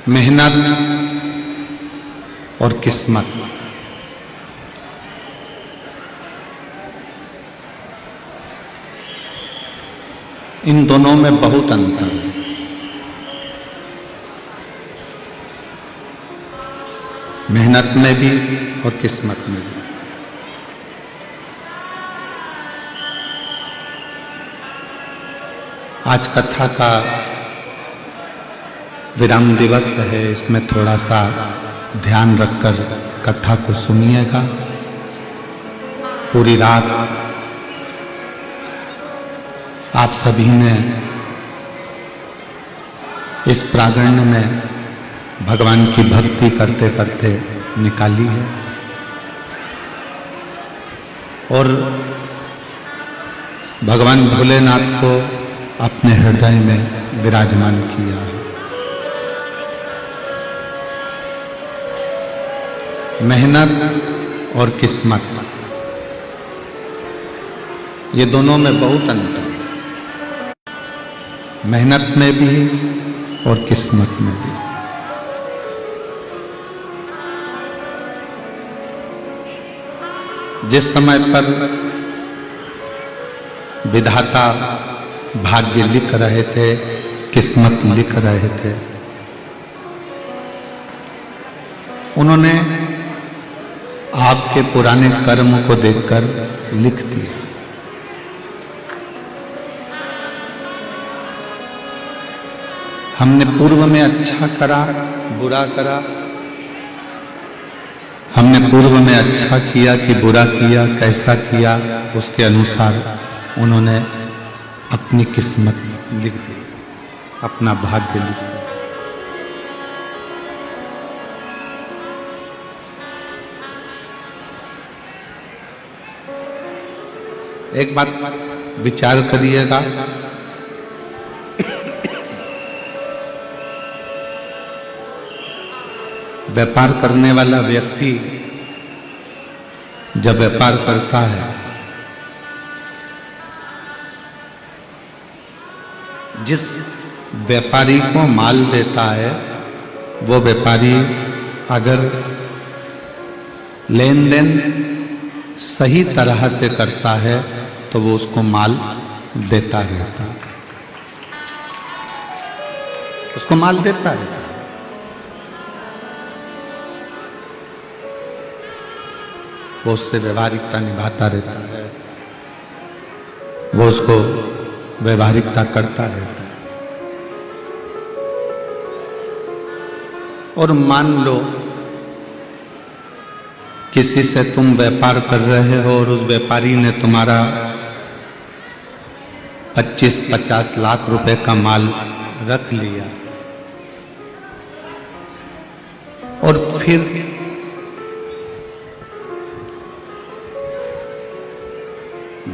मेहनत और किस्मत, इन दोनों में बहुत अंतर है। मेहनत में भी और किस्मत में भी। आज कथा का विराम दिवस है, इसमें थोड़ा सा ध्यान रखकर कथा को सुनिएगा। पूरी रात आप सभी ने इस प्रांगण में भगवान की भक्ति करते करते निकाली है और भगवान भोलेनाथ को अपने हृदय में विराजमान किया है। मेहनत और किस्मत, ये दोनों में बहुत अंतर है। मेहनत में भी और किस्मत में भी। जिस समय पर विधाता भाग्य लिख रहे थे, किस्मत लिख रहे थे, उन्होंने आपके पुराने कर्म को देखकर लिख दिया। हमने पूर्व में अच्छा करा, बुरा करा, हमने पूर्व में अच्छा किया कि बुरा किया, कैसा किया, उसके अनुसार उन्होंने अपनी किस्मत लिख दी, अपना भाग्य लिख दिया। एक बात विचार करिएगा, व्यापार करने वाला व्यक्ति जब व्यापार करता है, जिस व्यापारी को माल देता है, वो व्यापारी अगर लेन देन सही तरह से करता है तो वो उसको माल देता रहता है, उसको माल देता रहता है। वो उससे व्यवहारिकता निभाता रहता है, वो उसको व्यवहारिकता करता रहता है। और मान लो किसी से तुम व्यापार कर रहे हो और उस व्यापारी ने तुम्हारा 25-50 लाख रुपए का माल रख लिया और फिर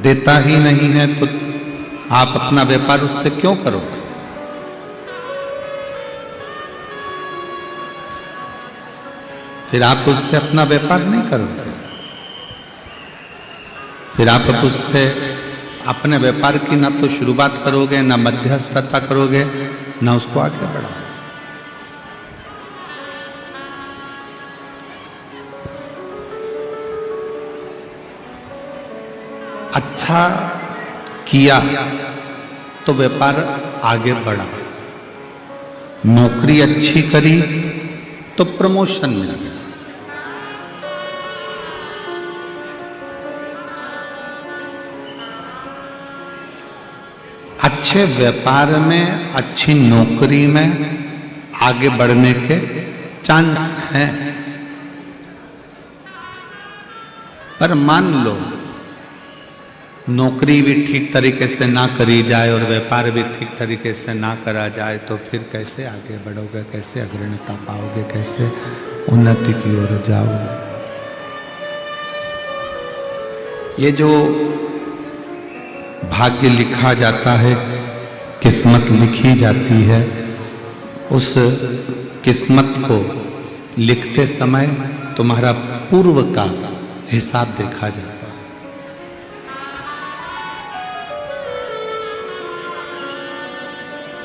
देता ही नहीं है, तो आप अपना व्यापार उससे क्यों करोगे? फिर आप उससे अपना व्यापार नहीं करोगे, फिर आप उससे अपने व्यापार की ना तो शुरुआत करोगे, ना मध्यस्थता करोगे, ना उसको आगे बढ़ाओगे। अच्छा किया तो व्यापार आगे बढ़ा, नौकरी अच्छी करी तो प्रमोशन मिल गया, अच्छे व्यापार में, अच्छी नौकरी में आगे बढ़ने के चांस हैं। पर मान लो नौकरी भी ठीक तरीके से ना करी जाए और व्यापार भी ठीक तरीके से ना करा जाए, तो फिर कैसे आगे बढ़ोगे, कैसे अग्रणीता पाओगे, कैसे उन्नति की ओर जाओगे? ये जो भाग्य लिखा जाता है, किस्मत लिखी जाती है, उस किस्मत को लिखते समय तुम्हारा पूर्व का हिसाब देखा जाता है।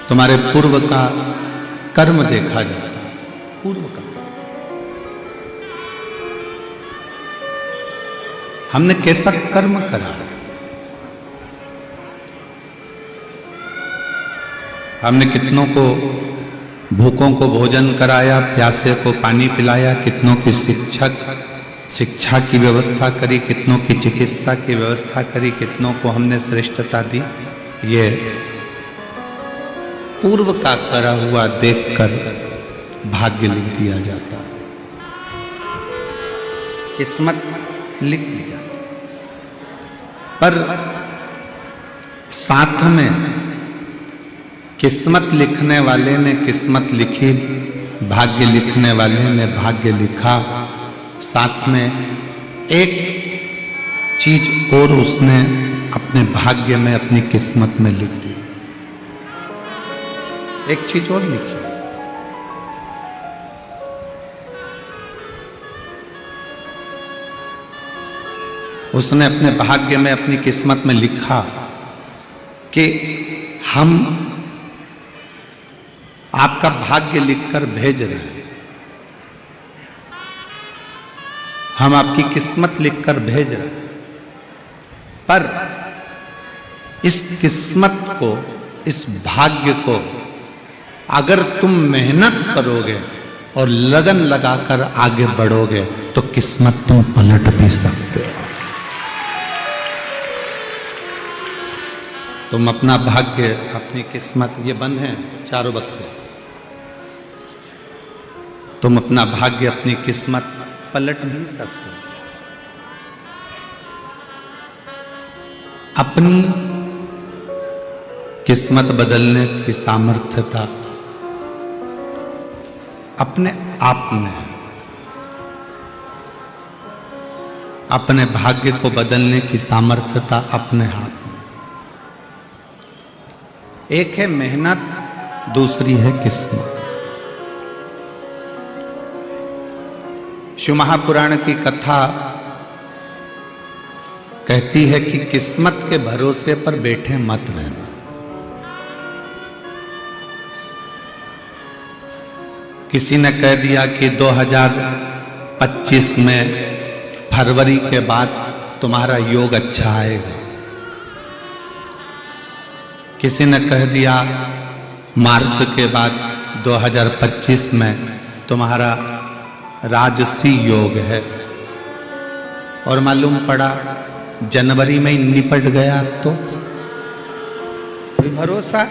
तुम्हारे पूर्व का कर्म देखा जाता है। पूर्व का। हमने कैसा कर्म करा है, हमने कितनों को भूखों को भोजन कराया, प्यासे को पानी पिलाया, कितनों की शिक्षा की व्यवस्था करी, कितनों की चिकित्सा की व्यवस्था करी, कितनों को हमने श्रेष्ठता दी। ये पूर्व का करा हुआ देखकर भाग्य लिख दिया जाता है, किस्मत लिख दी जाती है। पर साथ में किस्मत लिखने वाले ने किस्मत लिखी, भाग्य लिखने वाले ने भाग्य लिखा, साथ में एक चीज और उसने अपने भाग्य में अपनी किस्मत में लिख दी, एक चीज और लिखी। उसने अपने भाग्य में अपनी किस्मत में लिखा कि हम आपका भाग्य लिखकर भेज रहे हैं, हम आपकी किस्मत लिखकर भेज रहे हैं, पर इस किस्मत को, इस भाग्य को अगर तुम मेहनत करोगे और लगन लगाकर आगे बढ़ोगे तो किस्मत तुम पलट भी सकते हो। तुम अपना भाग्य, अपनी किस्मत, ये बंद है चारों बक्से, तुम अपना भाग्य, अपनी किस्मत पलट भी सकते हो। अपनी किस्मत बदलने की सामर्थ्यता अपने आप में है, अपने भाग्य को बदलने की सामर्थ्यता अपने हाथ में। एक है मेहनत, दूसरी है किस्मत। शिव महापुराण की कथा कहती है कि किस्मत के भरोसे पर बैठे मत रहना। किसी ने कह दिया कि 2025 में फरवरी के बाद तुम्हारा योग अच्छा आएगा, किसी ने कह दिया मार्च के बाद 2025 में तुम्हारा राजसी योग है, और मालूम पड़ा जनवरी में ही निपट गया तो कोई भरोसा।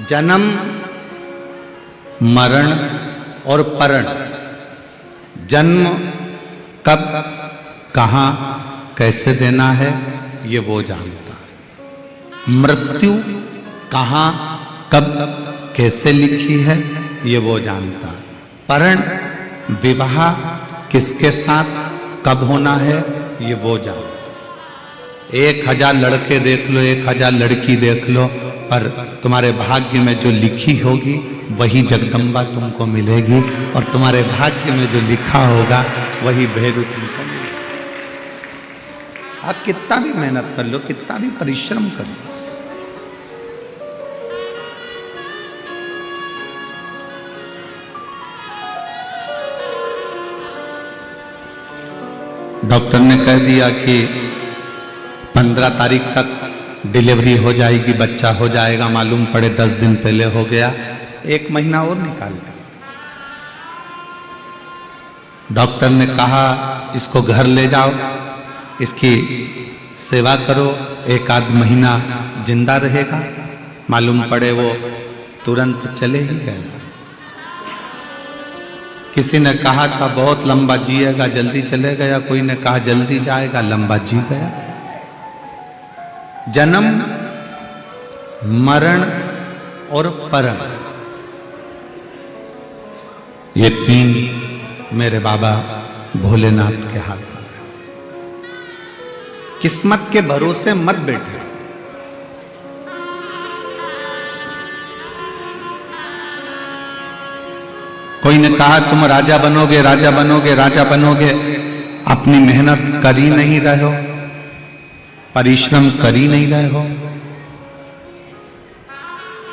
जन्म, मरण और परण, जन्म कब, कहां, कैसे देना है ये वो जानता है। मृत्यु कहां, कब, कैसे लिखी है ये वो जानता है। परण, विवाह किसके साथ कब होना है ये वो जानता है। 1000 लड़के देख लो, 1000 लड़की देख लो, पर तुम्हारे भाग्य में जो लिखी होगी वही जगदम्बा तुमको मिलेगी, और तुम्हारे भाग्य में जो लिखा होगा वही भैरू तुमको मिलेगा। आप कितना भी मेहनत कर लो, कितना भी परिश्रम कर लो, डॉक्टर ने कह दिया कि 15 तारीख तक डिलीवरी हो जाएगी, बच्चा हो जाएगा, मालूम पड़े 10 दिन पहले हो गया, 1 महीना और निकाल दिया। डॉक्टर ने कहा इसको घर ले जाओ, इसकी सेवा करो, 1 आध महीना जिंदा रहेगा, मालूम पड़े वो तुरंत चले ही गया। किसी ने कहा था बहुत लंबा जिएगा, जल्दी चले गया, कोई ने कहा जल्दी जाएगा, लंबा जी गया। जन्म, मरण और परण, ये 3 मेरे बाबा भोलेनाथ के हाथ में। किस्मत के भरोसे मत बैठे। कोई ने कहा तुम राजा बनोगे, राजा बनोगे, राजा बनोगे, अपनी मेहनत कर ही नहीं रहे हो, परिश्रम कर ही नहीं रहे हो,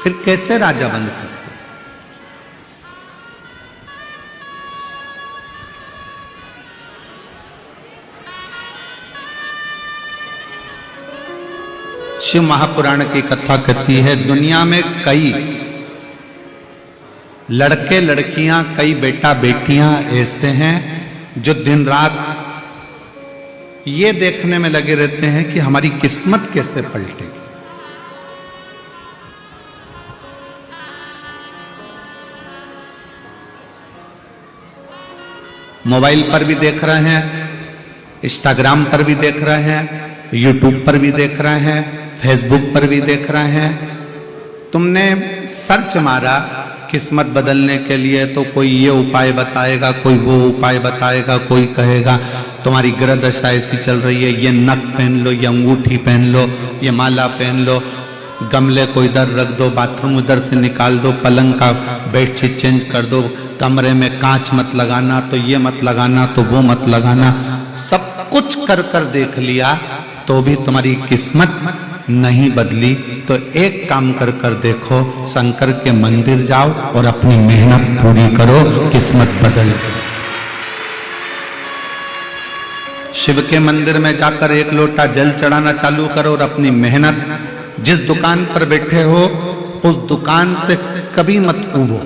फिर कैसे राजा बन सकते? शिव महापुराण की कथा कहती है, दुनिया में कई लड़के लड़कियां, कई बेटा बेटियां ऐसे हैं जो दिन रात ये देखने में लगे रहते हैं कि हमारी किस्मत कैसे पलटेगी। मोबाइल पर भी देख रहे हैं, इंस्टाग्राम पर भी देख रहे हैं, यूट्यूब पर भी देख रहे हैं, फेसबुक पर भी देख रहे हैं। तुमने सर्च मारा किस्मत बदलने के लिए तो कोई ये उपाय बताएगा, कोई वो उपाय बताएगा, कोई कहेगा तुम्हारी ग्रह दशा ऐसी चल रही है, ये नक पहन लो, ये अंगूठी पहन लो, ये माला पहन लो, गमले को इधर रख दो, बाथरूम उधर से निकाल दो, पलंग का बेडशीट चेंज कर दो, कमरे में कांच मत लगाना, तो ये मत लगाना, तो वो मत लगाना। सब कुछ कर कर देख लिया तो भी तुम्हारी किस्मत नहीं बदली। तो एक काम कर कर देखो, शंकर के मंदिर जाओ और अपनी मेहनत पूरी करो, किस्मत बदल। शिव के मंदिर में जाकर एक लोटा जल चढ़ाना चालू करो और अपनी मेहनत, जिस दुकान पर बैठे हो उस दुकान से कभी मत ऊबो।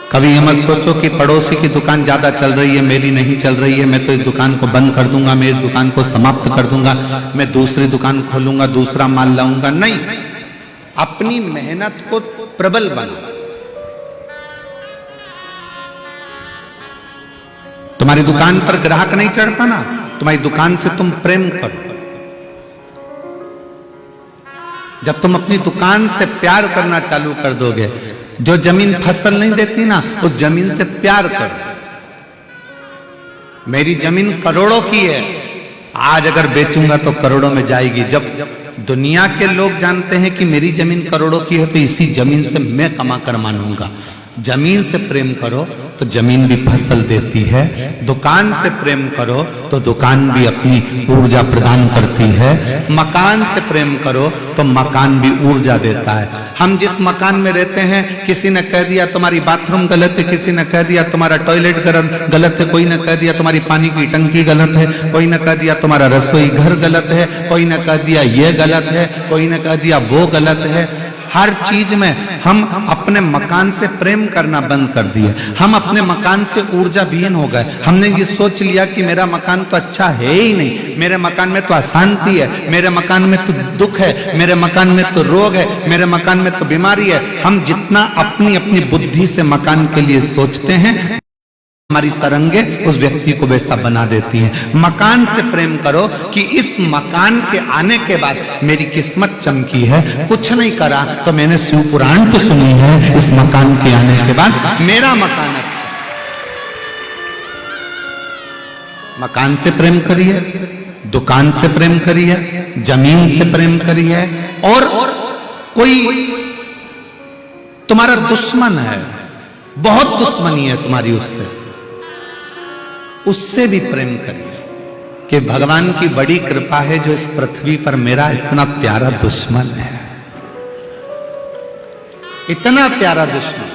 कभी ये मत सोचो कि पड़ोसी की दुकान ज्यादा चल रही है, मेरी नहीं चल रही है, मैं तो इस दुकान को बंद कर दूंगा, मैं इस दुकान को समाप्त कर दूंगा, मैं दूसरी दुकान खोलूंगा, दूसरा माल लाऊंगा। नहीं, अपनी मेहनत को प्रबल बनाओ। तुम्हारी दुकान पर ग्राहक नहीं चढ़ता ना, तुम्हारी दुकान से तुम प्रेम करो। जब तुम अपनी दुकान से प्यार करना चालू कर दोगे, जो जमीन फसल नहीं देती ना, उस जमीन से प्यार करो। मेरी जमीन करोड़ों की है, आज अगर बेचूंगा तो करोड़ों में जाएगी। जब दुनिया के लोग जानते हैं कि मेरी जमीन करोड़ों की है, तो इसी जमीन से मैं कमा कर मानूंगा। जमीन से प्रेम करो तो जमीन भी फसल देती है, दुकान से प्रेम करो तो दुकान भी अपनी ऊर्जा प्रदान करती है, मकान से प्रेम करो तो मकान भी ऊर्जा देता है। हम जिस मकान में रहते हैं, किसी ने कह दिया तुम्हारी बाथरूम गलत है, किसी ने कह दिया तुम्हारा टॉयलेट गलत है, कोई ने कह दिया तुम्हारी पानी की टंकी गलत है, कोई ने कह दिया तुम्हारा रसोई घर गलत है, कोई ने कह दिया ये गलत है, कोई ने कह दिया वो गलत है। हर चीज में हम अपने मकान से प्रेम करना बंद कर दिए, हम अपने मकान से ऊर्जा विहीन हो गए। हमने ये सोच लिया कि मेरा मकान तो अच्छा है ही नहीं, मेरे मकान में तो अशांति है, मेरे मकान में तो दुख है, मेरे मकान में तो रोग है, मेरे मकान में तो बीमारी है। हम जितना अपनी अपनी बुद्धि से मकान के लिए सोचते हैं, हमारी तरंगे उस व्यक्ति को वैसा बना देती हैं। मकान से प्रेम करो कि इस मकान के आने के बाद मेरी किस्मत चमकी है, कुछ नहीं करा तो मैंने शिव पुराण तो सुनी है, इस मकान के आने के बाद मेरा मकान अच्छा। मकान से प्रेम करिए, दुकान से प्रेम करिए, जमीन से प्रेम करिए। और कोई तुम्हारा दुश्मन है, बहुत दुश्मनी है तुम्हारी उससे भी प्रेम करिए कि भगवान की बड़ी कृपा है जो इस पृथ्वी पर मेरा इतना प्यारा दुश्मन है, इतना प्यारा दुश्मन।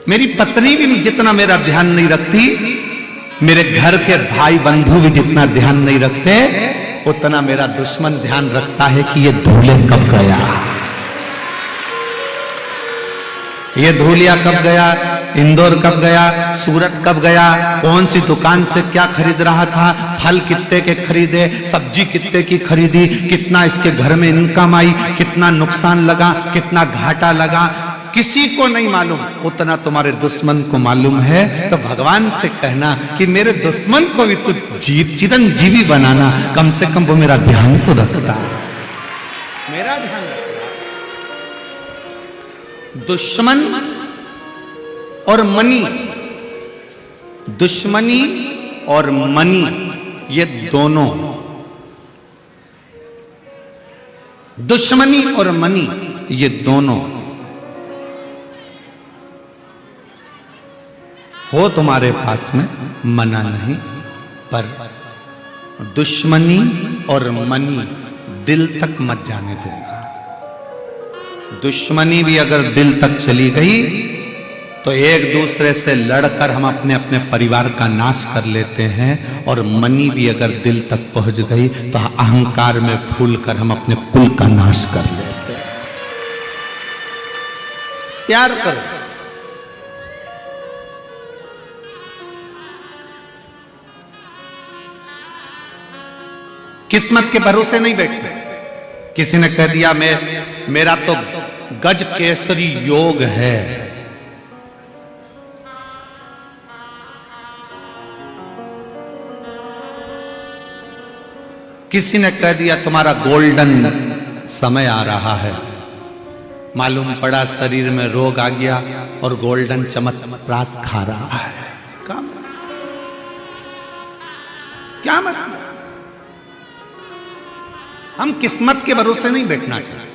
मेरी पत्नी भी जितना मेरा ध्यान नहीं रखती, मेरे घर के भाई बंधु भी जितना ध्यान नहीं रखते, उतना मेरा दुश्मन ध्यान रखता है कि ये धूले कब गया, ये धूलिया कब गया, इंदौर कब गया, सूरत कब गया, कौन सी दुकान से क्या खरीद रहा था, फल कितने के खरीदे, सब्जी कितने की खरीदी, कितना इसके घर में इनकम आई, कितना नुकसान लगा, कितना घाटा लगा, किसी को नहीं मालूम, उतना तुम्हारे दुश्मन को मालूम है। तो भगवान से कहना कि मेरे दुश्मन को भी तू चिरंजीवी बनाना, कम से कम वो मेरा ध्यान तो रखता, मेरा ध्यान रखता। दुश्मन और मनी, दुश्मनी और मनी, ये दोनों, दुश्मनी और मनी ये दोनों हो तुम्हारे पास में, मना नहीं, पर दुश्मनी और मनी दिल तक मत जाने देना। दुश्मनी भी अगर दिल तक चली गई तो एक दूसरे से लड़कर हम अपने अपने परिवार का नाश कर लेते हैं, और मनी भी अगर दिल तक पहुंच गई तो अहंकार में फूलकर हम अपने कुल का नाश कर लेते हैं। प्यार करो। किस्मत के भरोसे नहीं बैठे। किसी ने कह दिया मेरा तो गज केसरी योग है, किसी ने कह दिया तुम्हारा गोल्डन समय आ रहा है, मालूम पड़ा शरीर में रोग आ गया और गोल्डन चमत्प्रास खा रहा है। क्या मतलब? हम किस्मत के भरोसे नहीं बैठना चाहते।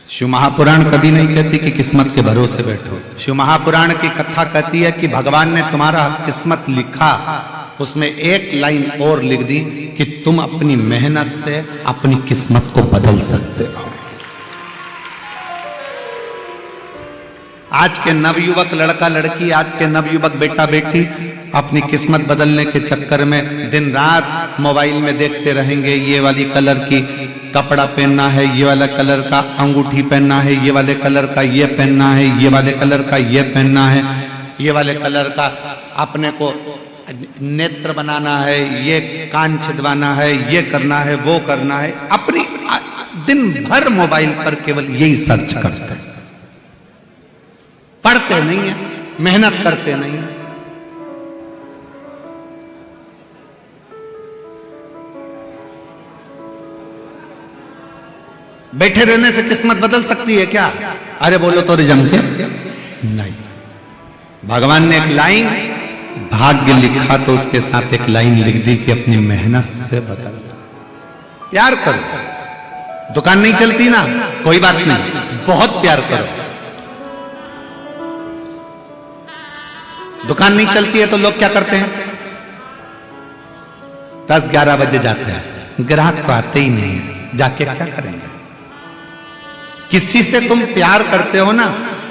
शिव महापुराण कभी नहीं कहती कि किस्मत के भरोसे बैठो। शिव महापुराण की कथा कहती है कि भगवान ने तुम्हारा किस्मत लिखा, उसमें एक लाइन और लिख दी कि तुम अपनी मेहनत से अपनी किस्मत को बदल सकते हो। आज के नवयुवक लड़का लड़की, आज के नवयुवक बेटा बेटी अपनी किस्मत बदलने के चक्कर में दिन रात मोबाइल में देखते रहेंगे, ये वाली कलर की कपड़ा पहनना है, ये वाला कलर का अंगूठी पहनना है, ये वाले कलर का ये पहनना है, ये वाले कलर का ये पहनना है, ये वाले कलर का अपने को नेत्र बनाना है, ये कान छिदवाना है, ये करना है, वो करना है। अपनी दिन भर मोबाइल पर केवल यही सर्च करते हैं, पढ़ते नहीं है, मेहनत करते नहीं है। बैठे रहने से किस्मत बदल सकती है क्या? अरे बोलो तो जम के नहीं। भगवान ने एक लाइन भाग्य लिखा तो उसके साथ एक लाइन लिख दी कि अपनी मेहनत से बदल। प्यार करो। दुकान नहीं चलती ना, कोई बात नहीं, बहुत प्यार करो। दुकान नहीं चलती है तो लोग क्या करते हैं? 10-11 बजे जाते हैं, ग्राहक तो आते ही नहीं है, जाके क्या करेंगे? किसी से तुम प्यार करते हो ना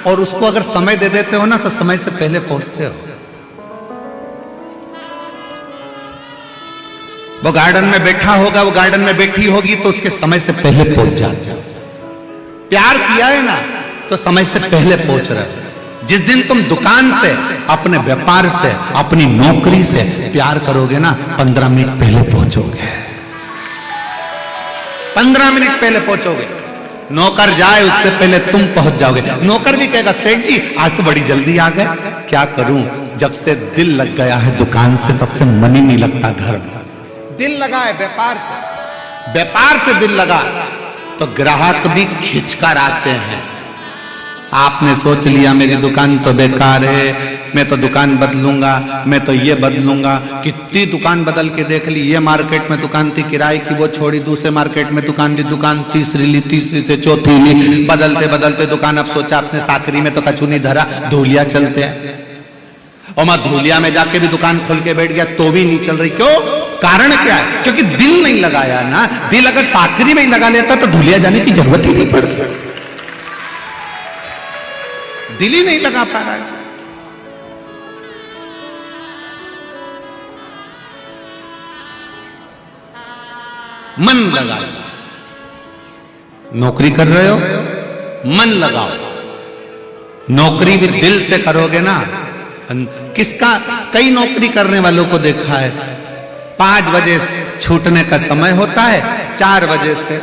और उसको अगर समय दे देते हो ना तो समय से पहले पहुंचते हो। वो गार्डन में बैठा होगा, वो गार्डन में बैठी होगी तो उसके समय से पहले पहुंच जाते हो। प्यार किया है ना तो समय से पहले पहुंच रहे हो। जिस दिन तुम दुकान से, अपने व्यापार से, अपनी नौकरी से प्यार करोगे ना, 15 मिनट पहले पहुंचोगे। 15 मिनट पहले पहुंचोगे। नौकर जाए उससे पहले तुम पहुंच जाओगे। नौकर भी कहेगा सेठ जी आज तो बड़ी जल्दी आ गए। क्या करूं, जब से दिल लग गया है दुकान से तब से मन ही नहीं लगता घर में। दिल लगा है व्यापार से, व्यापार से दिल लगा तो ग्राहक भी खिंचकर आते हैं। आपने सोच लिया मेरी दुकान तो बेकार है, मैं तो दुकान बदलूंगा, मैं तो ये बदलूंगा। कितनी दुकान बदल के देख ली। ये मार्केट में दुकान थी किराए की, वो छोड़ी, दूसरे मार्केट में दुकान ली, दुकान तीसरी ली, तीसरी से चौथी ली, बदलते बदलते दुकान अब सोचा अपने साकरी में तो कछु नहीं धरा, धूलिया चलते हैं। और मैं धूलिया में जाके भी दुकान खोल के बैठ गया तो भी नहीं चल रही। क्यों? कारण क्या है? क्योंकि दिल नहीं लगाया ना। दिल अगर साकरी में ही लगा लेता तो धूलिया जाने की जरूरत ही नहीं पड़ती। दिल ही नहीं लगा पा रहा है। मन लगाओ। नौकरी कर रहे हो, मन लगाओ। नौकरी भी दिल से करोगे ना। किसका, कई नौकरी करने वालों को देखा है 5 बजे छूटने का समय होता है, 4 बजे से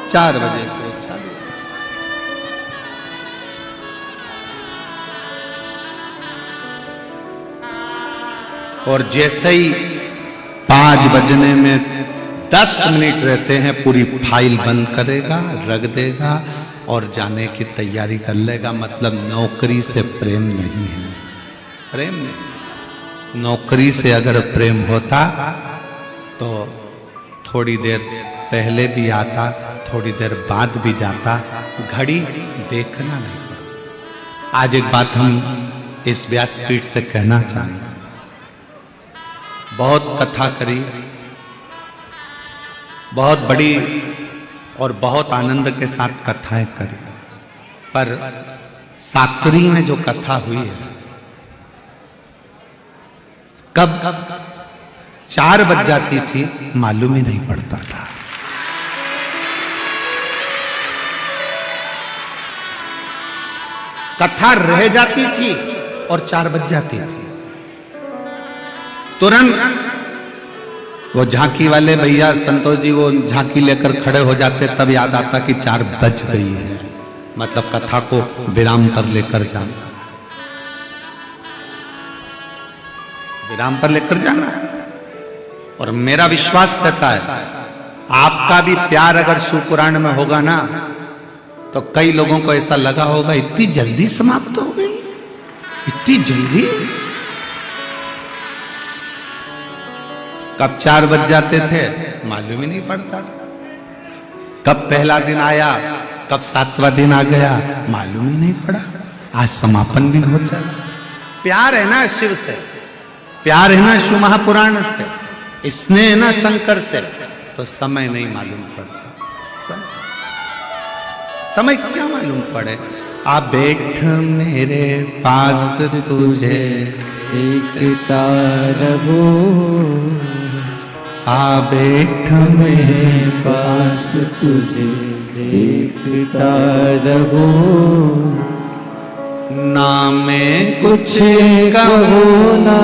4 बजे से और जैसे ही 5 बजने में 10 मिनट रहते हैं पूरी फाइल बंद करेगा, रख देगा और जाने की तैयारी कर लेगा। मतलब नौकरी से प्रेम नहीं है, प्रेम नहीं। नौकरी से अगर प्रेम होता तो थोड़ी देर पहले भी आता, थोड़ी देर बाद भी जाता, घड़ी देखना नहीं पड़ता। आज एक बात हम इस व्यासपीठ से कहना चाहेंगे। बहुत कथा करी, बहुत बड़ी और बहुत आनंद के साथ कथाएं करी, पर साकरी में जो कथा हुई है, कब 4 बज जाती थी मालूम ही नहीं पड़ता था। कथा रह जाती थी और 4 बज जाती थी। तुरंत वो झांकी वाले भैया संतोष जी वो झांकी लेकर खड़े हो जाते, तब याद आता कि 4 बज गई है, मतलब कथा को विराम पर लेकर जाना, विराम पर लेकर जाना है। और मेरा विश्वास कहता है आपका भी प्यार अगर शिव पुराण में होगा ना, तो कई लोगों को ऐसा लगा होगा इतनी जल्दी समाप्त हो गई, इतनी जल्दी। कब 4 बज जाते थे मालूम ही नहीं पड़ता, कब पहला दिन आया, कब 7वां दिन आ गया मालूम ही नहीं पड़ा। आज समापन भी हो जाए। प्यार है ना शिव से, प्यार है ना शिव महापुराण से, स्नेह है ना शंकर से, तो समय नहीं मालूम पड़ता। समय क्या मालूम पड़े। आ बैठ मेरे पास तुझे देखता रहो, आ बैठ मेरे पास तुझे देखता रहो, ना मैं कुछ कहो ना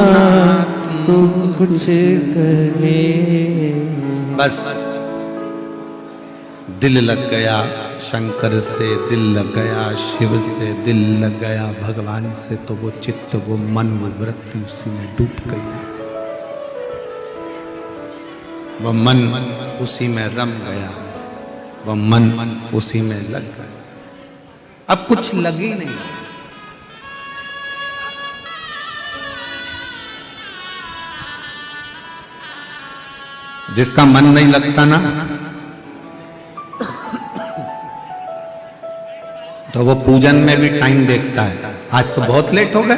तुम कुछ कहे। बस दिल लग गया शंकर से, दिल लग गया शिव से, दिल लग गया भगवान से, तो वो चित्त, वो मन, वो वृत्ति उसी में डूब गई, वो मन उसी में रम गया, वो मन उसी में लग गया। अब कुछ लग ही नहीं। जिसका मन नहीं लगता ना, तो वो पूजन में भी टाइम देखता है। आज तो बहुत लेट हो गए,